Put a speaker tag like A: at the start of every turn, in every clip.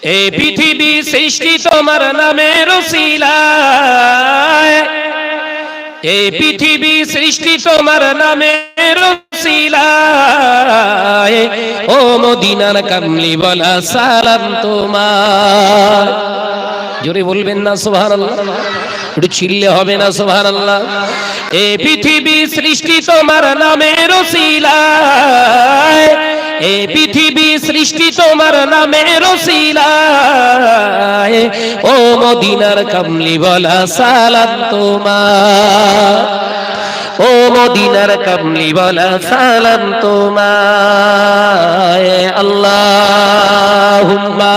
A: এই পৃথিবী সৃষ্টি তোমার নামের উসিলায়, এই পৃথিবী সৃষ্টি তোমার নামের উসিলায়। ও মদিনার কামলি ওয়ালা সালাম তোমার। জোরে বলবেন না সুবহানাল্লাহ? একটু চিল্লে হবে না সুবহানাল্লাহ? এই পৃথিবী সৃষ্টি তোমার নামের উসিলায়, এই পৃথিবী সৃষ্টি তোমার নামের উসিলায়। ও মদিনার কামলি ওয়ালা সালাম তোমার, ও মদিনার কামলি ওয়ালা সালাম তোমায়। আল্লাহুম্মা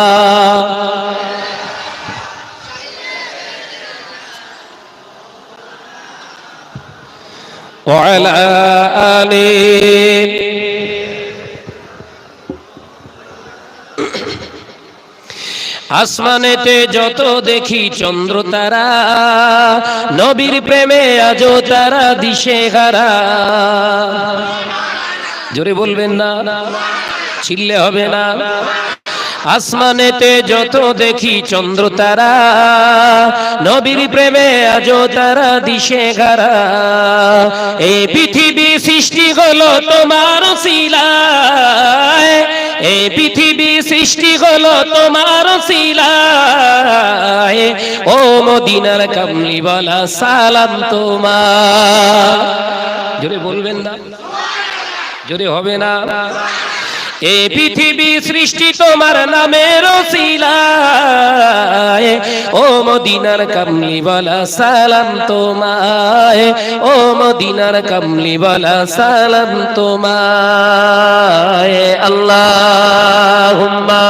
A: ওয়া আলা আলিহি। আসমানেতে যত দেখি চন্দ্র তারা, নবীর প্রেমে আজও তারা দিশেহারা। জোরে বলবেন না, চিল্লে হবে না? আসমানেতে যত দেখি চন্দ্র তারা, নবীর প্রেমে আজও তারা দিশেহারা। এই পৃথিবী সৃষ্টি হলো তোমার উসিলায়, এই পৃথিবী সৃষ্টি হলো তোমার উসিলায়। ও মদিনার কামলি ওয়ালা সালাম তোমার। জোরে বলবেন না, জোরে হবে না? এই পৃথিবী সৃষ্টি তোমার নামের উসিলায়। ও মদিনার কামলি ওয়ালা সালাম তোমায়, ও মদিনার কামলি ওয়ালা সালাম তোমায়। আল্লাহুম্মা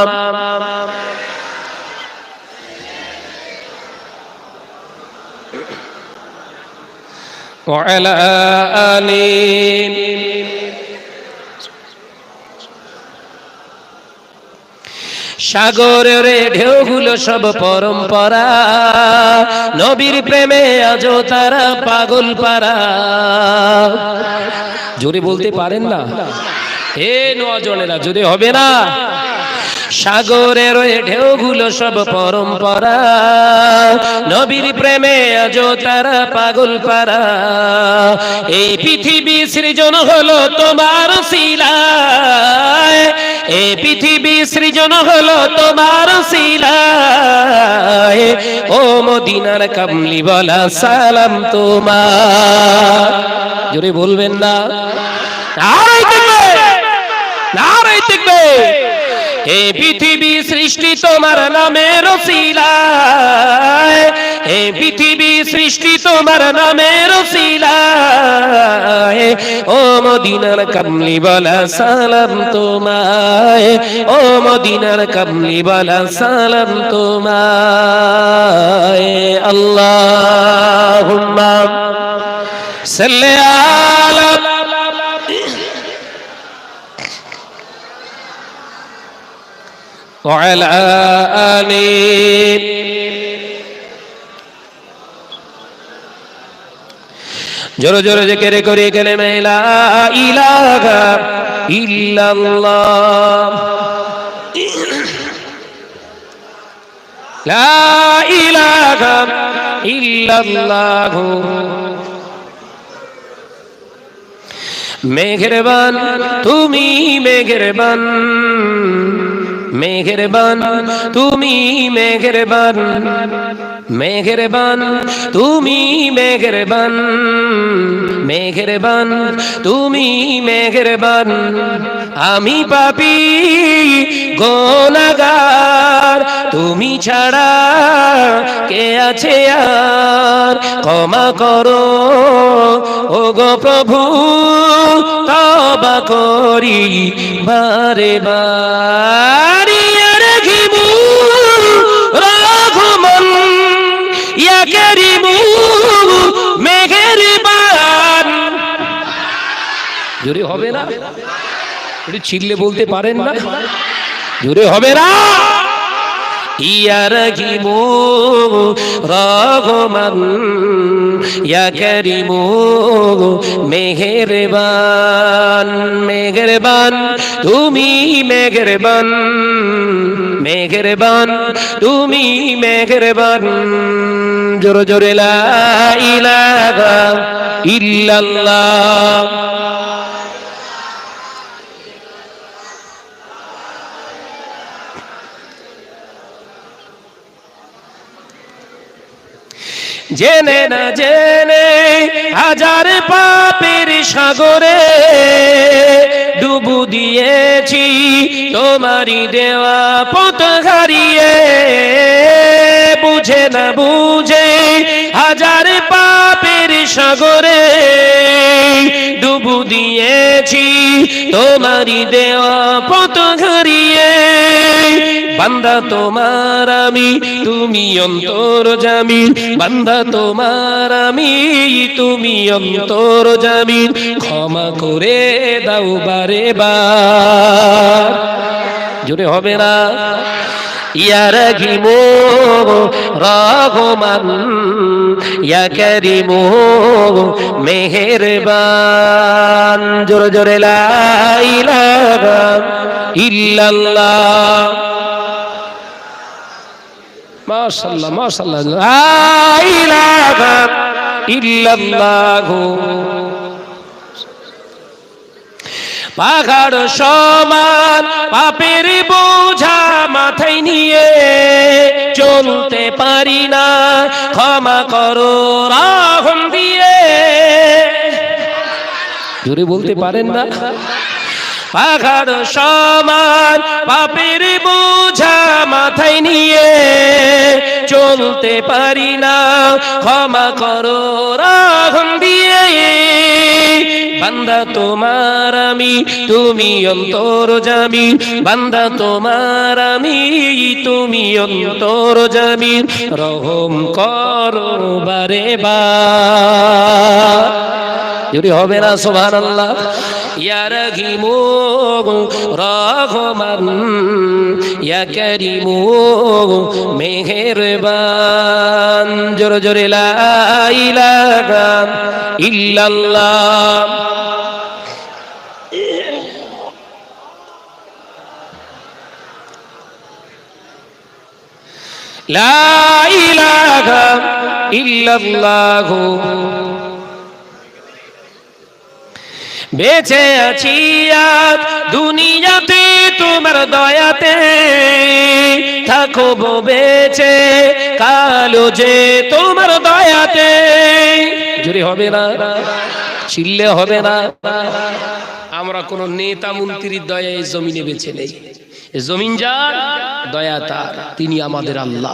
A: ওয়া আলা আলিহি। সাগরের ঢেউগুলো সব পরম্পরা, নবীর প্রেমে আজও তারা পাগল পারা। জোরে বলতে পারেন না? হে নওজনেরা, জোরে হবে না? সাগরের ঢেউগুলো সব পরম্পরা, নবীর প্রেমে আজও তারা পাগল পারা। এই পৃথিবী সৃজন হলো তোমার উসিলায়, এই পৃথিবী সৃজন হলো তোমার উসিলায়। ও মদিনার কামলি ওয়ালা সালাম তোমার। জোরে বলবেন না? নারায়ে তাকবীর, নারায়ে তাকবীর। এই পৃথিবী সৃষ্টি তোমার নামের উসিলায়, এই পৃথিবী সৃষ্টি তোমার নামের উসিলায়। ও মদিনার কামলি ওয়ালা সালাম তোমায়, ও মদিনার কামলি ওয়ালা সালাম তোমায়। আল্লাহুম্মা সাল্লি আলা ওয়া আলা আলিহি। জোরে জোরে জিকির করি কালেমা লা ইলাহা ইল্লাল্লাহ, লা ইলাহা ইল্লাল্লাহ। মেহেরবান তুমি মেহেরবান, মেহেরবান তুমি মেহেরবান, মেহেরবান তুমি মেহেরবান, মেহেরবান তুমি মেহেরবান। আমি পাপী গুনাহগার, তুমি ছাড়া কে আছে আর? ক্ষমা করো ওগো প্রভু, তওবা করি বারে বারে। রাখিমু রাঘমন ইয়া কারিমু মেহেরবান। জোরে হবে না? একটু চিল্লে বলতে পারেন না? জোরে হবে না? ইয়া রাহিমু রহমান ইয়া কারিমু মেহেরবান মেহেরবান তুমি মেহেরবান মেহেরবান তুমি মেহেরবান জোরে জোরে লা ইলাহা ইল্লাল্লাহ জেনে না জেনে হাজার পাপের সাগরে ডুবু দিয়েছি তোমারই দেওয়া পথ হারিয়ে বুঝে না বুঝে হাজার পাপের সাগরে ডুবু দিয়েছি তোমারই দেওয়া পথ হারিয়ে বান্দা তোমার আমি তুমি অন্তর্যামী বান্দা তোমার আমি তুমি অন্তর্যামী ক্ষমা করে দাও বারে বার জোরে হবে না ইয়া রাহিমু রহমান ইয়া কারিমু মেহেরবান জোরে জোরে লা ইলাহা ইল্লাল্লাহ মাশাআল্লাহ মাশাআল্লাহ লা ইলাহা ইল্লাল্লাহ পাহাড় সমান পাপের বোঝা মাথায় নিয়ে চলতে পারি না ক্ষমা করো রহম দিয়ে জোরে বলতে পারেন না পাহাড় সমান পাপের বোঝা মাথায় নিয়ে চলতে পারি না ক্ষমা করো রহম দিয়ে বান্দা তোমার আমি তুমি অন্তর্যামী বান্দা তোমার আমি তুমি অন্তর্যামী রহম করো বারে বার যদি হবে না সুবহানাল্লাহ ইয়া রাহিমু রহমান ইয়া কারিমু মেহেরবান জোরে জোরে লা ইলাহা ইল্লাল্লাহ লা ইলাহা ইল্লাল্লাহ বেঁচে আছি আজ দুনিয়াতে তোমার দয়াতে থাকবো বেঁচে কালো যে তোমার দয়াতে জোরে হবে না চিল্লে হবে না আমরা কোন নেতা মন্ত্রীর দয়া এই জমিনে বেঁচে নেই জমিন যার দয়া তার তিনি আমাদের আল্লাহ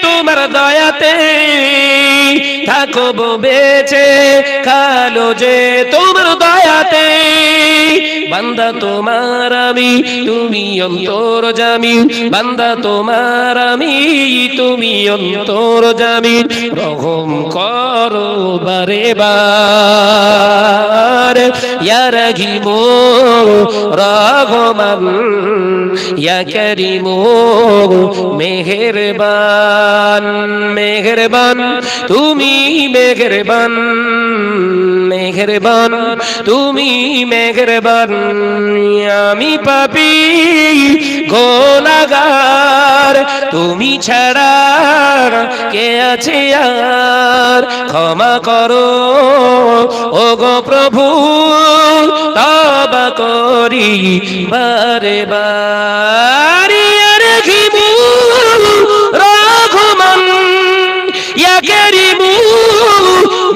A: তোমার দয়াতে থাকবো বেঁচে কালো যে তোমার দয়াতে বান্দা তোমার আমি তুমি অন্তর্যামী বান্দা তোমার আমি তুমি অন্তর্যামী রহম করো বারে বার ইয়া রাহিমু রহমান ইয়া কারিমু মেহেরবান মেহেরবান তুমি মেহেরবান মেহেরবান তুমি মেহেরবান আমি পাপী গুনাহগার তুমি ছাড়া কে আছে আর ক্ষমা করো ওগো প্রভু তওবা করি বারে বার ইয়া রাহিমু রহমান ইয়া কারিমু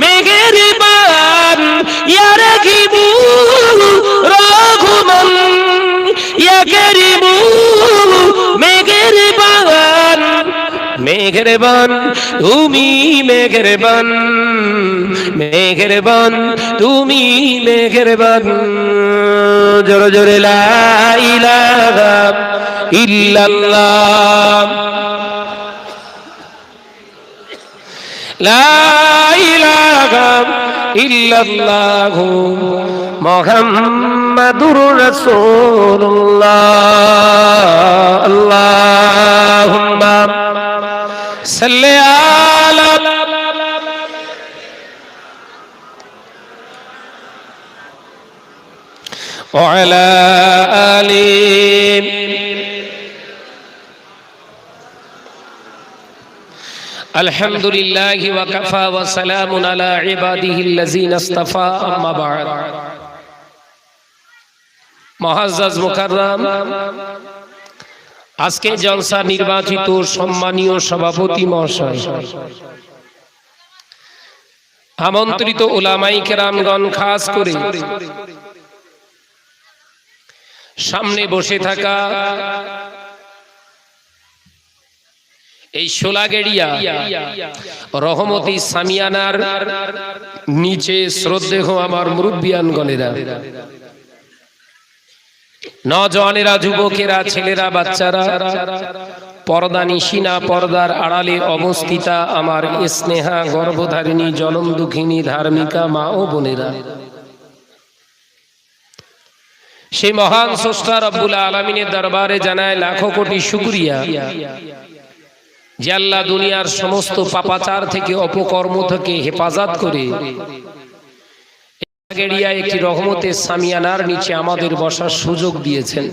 A: মেহেরবান ইয়া রাহিমু রহমান ইয়া কারিমু মেহেরবান মেহেরবান তুমি মেহেরবান মেহেরবান তুমি মেহেরবান জোরে জোরে লা ইলাহা ইল্লাল্লাহ লা ইলাহা ইল্লাল্লাহ মুহাম্মাদুর রাসূলুল্লাহ আল্লাহুম্মা সাল্লি আলা ওয়া আলা আলি আলহামদুলিল্লাহি ওয়া কাফা ওয়া সালামুন আলা ইবাদিহিল্লাযিনা ইসতাফা আম্মা বা'দ। মুআজ্জাজ মুকাররম, আজকে জলসা নির্বাচিত সম্মানীয় সভাপতি মহাশয়, আমন্ত্রিত উলামায়ে কেরামগণ, খাস করে সামনে বসে থাকা এই শোলাগেড়িয়া রহমতি সামিয়ানার নিচে শ্রদ্ধেয় আমার মুরব্বিয়ানগণেরা, নওজওয়ানেরা, যুবকেরা, ছেলেরা, বাচ্চারা, পর্দা নিশিনা পর্দার আড়ালে অবস্থিতা আমার স্নেহা গর্ভধারিণী জনম দুঃখিনী ধার্মিকা মা ও বোনেরা, সেই মহান স্রষ্টা রব্বুল আলামিনের দরবারে জানায় লাখো কোটি শুকরিয়া যে আল্লাহ দুনিয়ার সমস্ত পাপাচার থেকে, অপকর্ম থেকে হেফাজত করে একটি রহমতের সামিয়ানার নিচে আমাদের বসার সুযোগ দিয়েছেন।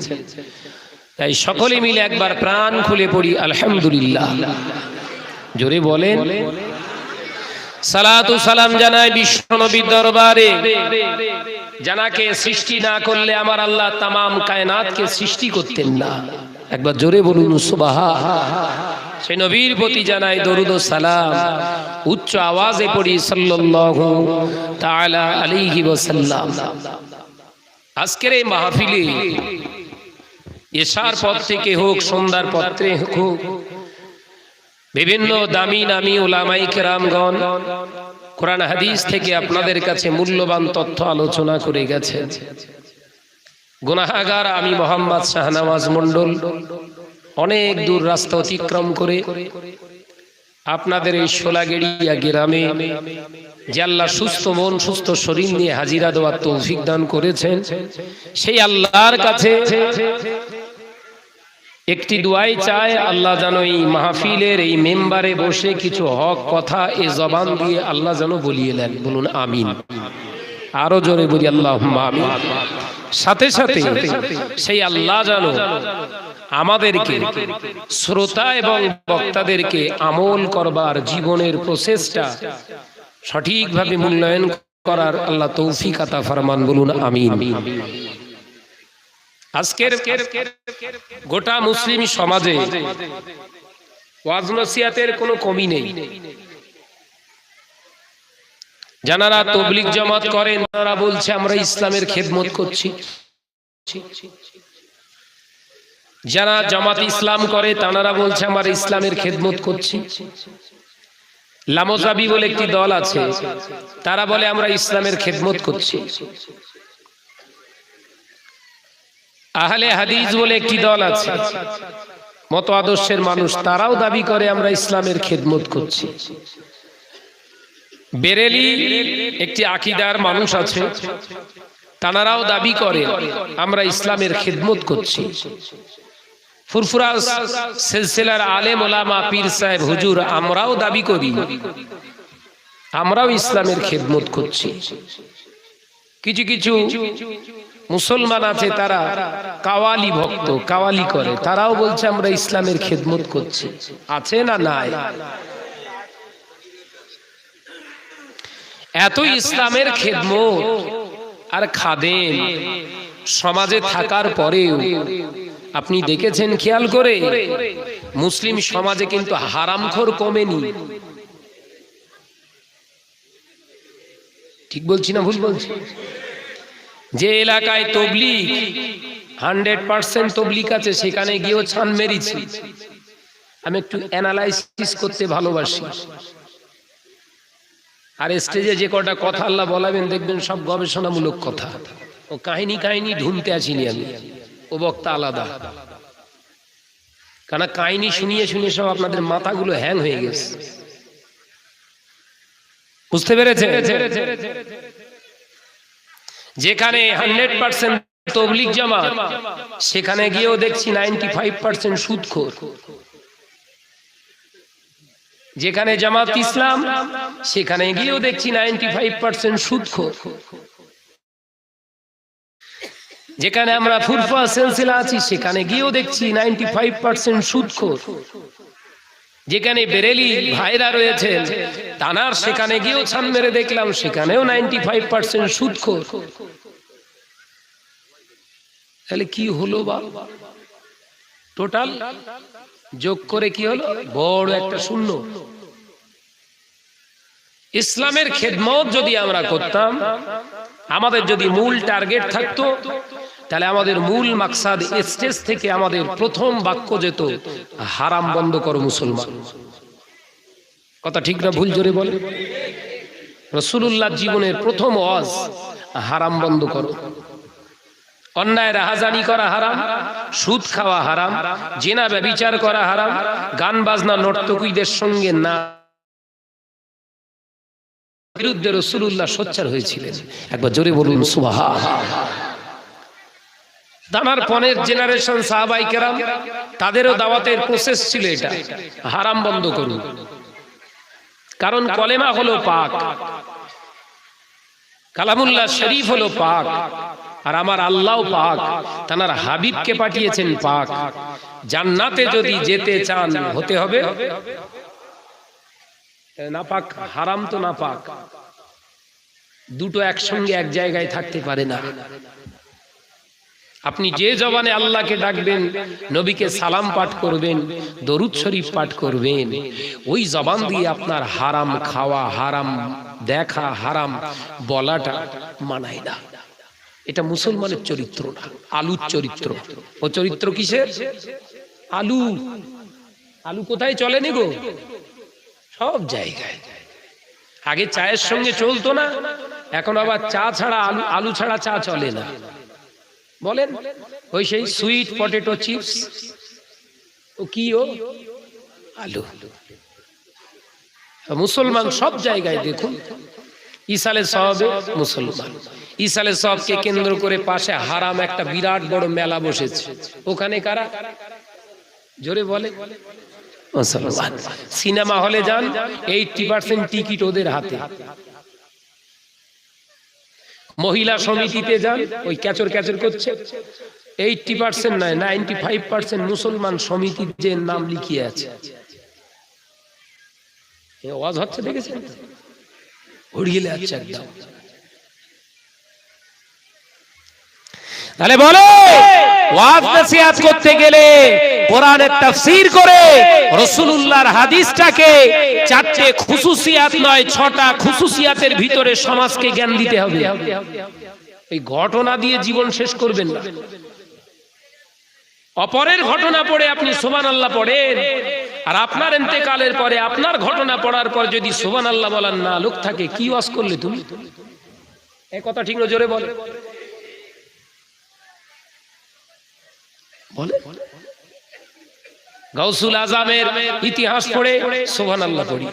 A: তাই সকলে মিলে একবার প্রাণ খুলে পড়ি আলহামদুলিল্লাহ। জোরে বলেন। সালাতু সালাম জানাই বিশ্বনবীর দরবারে, জানাকে সৃষ্টি না করলে আমার আল্লাহ তামাম কায়নাতকে সৃষ্টি করতেন না। একবার জোরে বলুন সুবহান। সেই নবীর প্রতি জানাই দরুদ ও সালাম, উচ্চ আওয়াজে পড়ি সাল্লাল্লাহু তাআলা আলাইহি ওয়াসাল্লাম। আজকের এই মাহফিলে এশার পর থেকে হোক, সন্ধ্যার পত্রে হোক, বিভিন্ন দামি নামি উলামায়ে কেরামগণ কোরআন হাদিস থেকে আপনাদের কাছে মূল্যবান তথ্য আলোচনা করে গেছেন। গুনাহগার আমি মোহাম্মদ শাহনওয়াজ মণ্ডল অনেক দূর রাস্তা অতিক্রম করে আপনাদের এই শোলাগেড়িয়া গ্রামে যে আল্লাহ সুস্থ মন সুস্থ শরীর নিয়ে হাজিরা দেওয়ার তৌফিক দান করেছেন, সেই আল্লাহর কাছে একটি দুআই চাই, আল্লাহ যেন এই মাহফিলের এই মেম্বারে বসে কিছু হক কথা এ জবান দিয়ে আল্লাহ যেন বলিয়ে দেন। বলুন আমিন। আরো জোরে বলি আল্লাহুম্মা আমিন। সাথে সাথে সেই আল্লাহ যেন আমাদেরকে, শ্রোতা এবং বক্তাদেরকে আমল করবার জীবনের প্রসেসটা সঠিকভাবে মূল্যায়ন করার আল্লাহ তৌফিক আতা ফরমান। বলুন আমিন। আজকের গোটা মুসলিম সমাজে ওয়াজ নসিহতের কোনো কমি নেই। যারা তাবলীগ জামাত করেন তারা বলছে আমরা ইসলামের খেদমত করছি, যারা জামাত ইসলাম করে তারা বলছে আমরা ইসলামের খেদমত করছি। লামোজাবি বলে একটি দল আছে, তারা বলে আমরা ইসলামের খেদমত করছি। আহলে হাদিস বলে একটি দল আছে, মত আদর্শের মানুষ, তারাও দাবি করে আমরা ইসলামের খেদমত করছি। বেরেলি একটি আকীদার মানুষ আছে, তারাও দাবি করে আমরা ইসলামের খেদমত করছি। ফুরফুরা সিলসিলার আলেম ওলামা পীর সাহেব হুজুর আমরাও দাবি করি আমরাও ইসলামের খেদমত করছি। কিছু কিছু মুসলমান আছে তারা কাওয়ালি ভক্ত, কাওয়ালি করে, তারাও বলছে আমরা ইসলামের খেদমত করছি। আছে না নাই? এত ইসলামের খেদমত আর খাদেম সমাজে থাকার পরেও আপনি দেখেছেন খেয়াল করে, মুসলিম সমাজে কিন্তু হারামখোর কমেনি। ঠিক বলছি না ভুল বলছি? যে এলাকায় তবলিগ 100% তবলিগ আছে, সেখানে গিয়েও ছান মেরেছি। আমি একটু অ্যানালাইসিস করতে ভালোবাসি। আর স্টেজে যে কটা কথা আল্লাহ বলাবেন দেখবেন সব গবেষণামূলক কথা, ও কাহিনী ঢুনতে আসিনি আমি, ও বক্তা আলাদা। কারণ কাহিনী শুনিয়ে শুনিয়ে সব আপনাদের মাথাগুলো হ্যাং হয়ে গেছে। বুঝতে পেরেছে? যেখানে 100% তবলিগ জামাত, সেখানে গিয়েও দেখছি 95% সুদখোর। যেখানে জামাত ইসলাম, সেখানে গিয়েও দেখছি 95% সুদখোর। যেখানে আমরা ফুরফা সিলসিলা আছি, সেখানে গিয়েও দেখছি 95% সুদখোর। যেখানে বেরেলি ভাইরা রয়েছেন তানার, সেখানে গিয়েও ছান মেরে দেখলাম, সেখানেও 95% সুদখোর। তাহলে কি হলো বা? টোটাল যোগ করে কি হলো? বড় একটা শূন্য। ইসলামের খেদমত যদি আমরা করতাম, আমাদের যদি মূল টার্গেট থাকতো, তাহলে আমাদের মূল মাকসাদ স্টেজ থেকে আমাদের প্রথম বাক্য যেত, হারাম বন্ধ করো মুসলমান। কথা ঠিক না ভুল? জোরে বলে। রাসূলুল্লাহ জীবনের প্রথম ওয়াজ, হারাম বন্ধ করো। অন্যায় রাহাজানি করা হারাম, সুদ খাওয়া হারাম, জিনা ব্যভিচার করা হারাম, গান বাজনা নর্তকীদের সঙ্গে না বিরুদ্ধে রাসূলুল্লাহ সোচ্চার হয়েছিলেন। একবার জোরে বলুন সুবহানাল্লাহ। দানার পনের জেনারেশন সাহাবায়ে কেরাম, তাদেরও দাওয়াতের প্রসেস ছিল এটা, হারাম বন্ধ করুন। কারণ কলেমা হলো পাক, কালামুল্লাহ শরীফ হলো পাক, আর আমার আল্লাহও পাক, তানার হাবিবকে পাঠিয়েছেন পাক। জান্নাতে যদি যেতে চান, হতে হবে না পাক। হারাম তো না পাক, দুটো একসঙ্গে এক জায়গায় থাকতে পারে না। আপনি যে জবানে আল্লাহকে ডাকবেন, নবীকে সালাম পাঠ করবেন, দরুদ শরীফ পাঠ করবেন, ওই জবান দিয়ে আপনার হারাম খাওয়া, হারাম দেখা, হারাম বলাটা মানায় না। এটা মুসলমানের চরিত্র না, আলুর চরিত্র। ও চরিত্র কিসের? আলু। আলু কোথায় চলেনি গো? সব জায়গায়। আগে চায়ের সঙ্গে চলতো না, এখন আবার চা ছাড়া আলু, আলু ছাড়া চা চলে না। বলেন, ওই সেই সুইট পটেটো চিপস, ও কি? ও আলু। মুসলমান সব জায়গায় দেখুন, ইসালে সওয়াবে মুসলমান। ইসালে সওয়াবকে কেন্দ্র করে পাশে হারাম একটা বিরাট বড় মেলা বসেছে। ওখানে কারা? জোরে বলে মুসলমান। সিনেমা হলে যান, 80% টিকিট ওদের হাতে। মহিলা সমিতিতে যান, ওই ক্যাচর ক্যাচর করছে। 80% নয়, 95% মুসলমান সমিতির যে নাম লিখিয়ে আছে। ওয়াজ হচ্ছে, দেখেছেন? উড়িয়ে যাচ্ছে একদম। তাহলে বলো, ওয়াজ নসিহত করতে গেলে কোরআনের তাফসীর করে রাসূলুল্লাহর হাদিসটাকে 4টে খুসুসিয়াত নয় 6টা খুসুসিয়াতের ভিতরে সমাজকে জ্ঞান দিতে হবে। এই ঘটনা দিয়ে জীবন শেষ করবেন না। অপরের ঘটনা পড়ে আপনি সুবহানাল্লাহ পড়েন, আর আপনার ইন্তেকালের পরে আপনার ঘটনা পড়ার পর যদি সুবহানাল্লাহ বলার না লোক থাকে, কি ওয়াজ করলে তুমি? এই কথা ঠিক না? জোরে বলে বলে। গাউসুল আজমের ইতিহাস পড়ে সুবহানাল্লাহ পড়ি,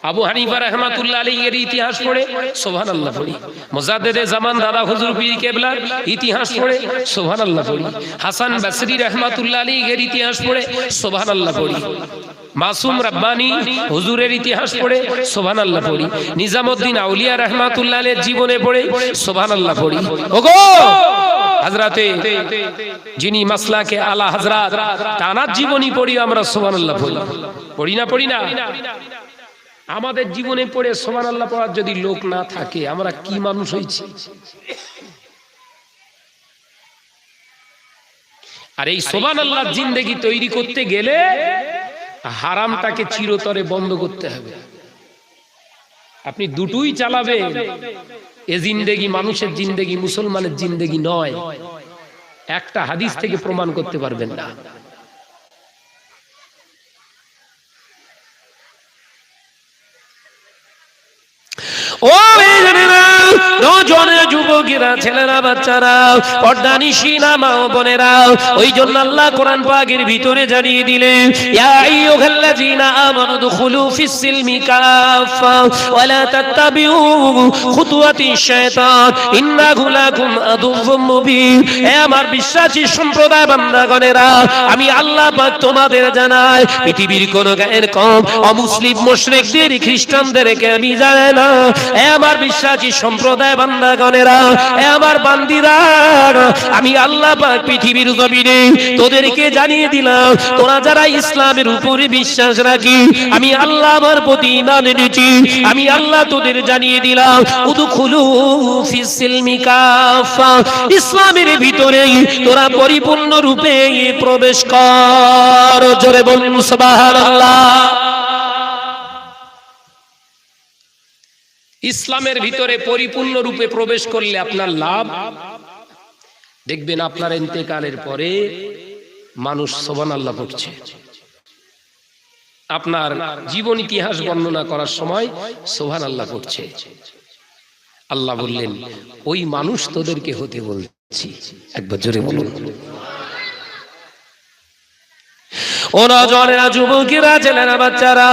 A: আবু হানিফা রাহমাতুল্লাহ আলাইহির ইতিহাস পড়ে সুবহানাল্লাহ পড়ি, মুজাদ্দিদে জামান দাদা হুজুর পীর কেবলার ইতিহাস পড়ে সুবহানাল্লাহ পড়ি, হাসান বসরি রাহমাতুল্লাহ আলাইহির ইতিহাস পড়ে সুবহানাল্লাহ পড়ি, মাসুম রব্বানী হুজুরের ইতিহাস পড়ে সুবহানাল্লাহ পড়ি, নিজামউদ্দিন আউলিয়া রাহমাতুল্লাহ আলাইহির জীবনে পড়ে সুবহানাল্লাহ পড়ি। ওগো হযরতে যিনি মাসলাকে আলা হযরত তানার জীবনী পড়ি আমরা সুবহানাল্লাহ পড়ি। পড়ি না? পড়ি না? আমাদের জীবনে পড়ে সুবহানাল্লাহ পড়ার যদি লোক না থাকে, আমরা কি মানুষ হইছি? আর এই সুবহানাল্লাহ জিন্দেগি তৈরি করতে গেলে হারামটাকে চিরতরে বন্ধ করতে হবে। আপনি দুটোই চালাবেন, এ জিন্দেগি মানুষের জিন্দেগি, মুসলমানের জিন্দেগি নয়। একটা হাদিস থেকে প্রমাণ করতে পারবেন না। ও নওজোয়ান যুবক যুবকেরা, ছেলেরা, বাচ্চারা, পর্দানিশীনা মা ও বোনেরা, ওই জন্য আল্লাহ কোরআন পাকের ভিতরে জানিয়ে দিলেন, ইয়া আইয়ুহাল্লাযীনা আমানু দুখুলু ফিস-সিলমি কাফা ওয়া লা তাত্তাবিউ খুতুওয়াতিশ শায়তান ইন্নাহু লাকুম আদুউম মুবিন। হে আমার বিশ্বাসী সম্প্রদায় বান্দাগণেরা, আমি আল্লাহ পাক তোমাদের জানাই, পৃথিবীর কোন গায়ের কম অমুসলিম মুশরিকদের, খ্রিস্টানদেরকে আমি জানাই না। হে আমার বিশ্বাসী সম্প্রদায় বান্দাগণেরা, হে আমার বান্দীরা, আমি আল্লাহ পাক পৃথিবীর জমিনে তোদেরকে জানিয়ে দিলাম, তোরা যারা ইসলামের উপরে বিশ্বাস রাখি, আমি আল্লাহ আমার প্রতি ঈমান এনেছি, আমি আল্লাহ তোদের জানিয়ে দিলাম, উদখুলু ফিস-সিলমি কাফা, ইসলামের ভিতরে তোরা পরিপূর্ণ রূপে প্রবেশ কর। জোরে বলুন সুবহানাল্লাহ। ইসলামের ভিতরে পরিপূর্ণ রূপে প্রবেশ করলে আপনার লাভ, দেখবেন আপনার ইন্তেকালের পরে মানুষ সুবহানাল্লাহ পড়ছে। আপনার জীবন ইতিহাস বর্ণনা করার সময় সুবহানাল্লাহ পড়ছে। আল্লাহ বললেন, ওই মানুষ তোদেরকে হতে বলছি। একবার জোরে বলুন। ও নওজওয়ানেরা, যুবকেরা, ছেলেরা, বাচ্চারা,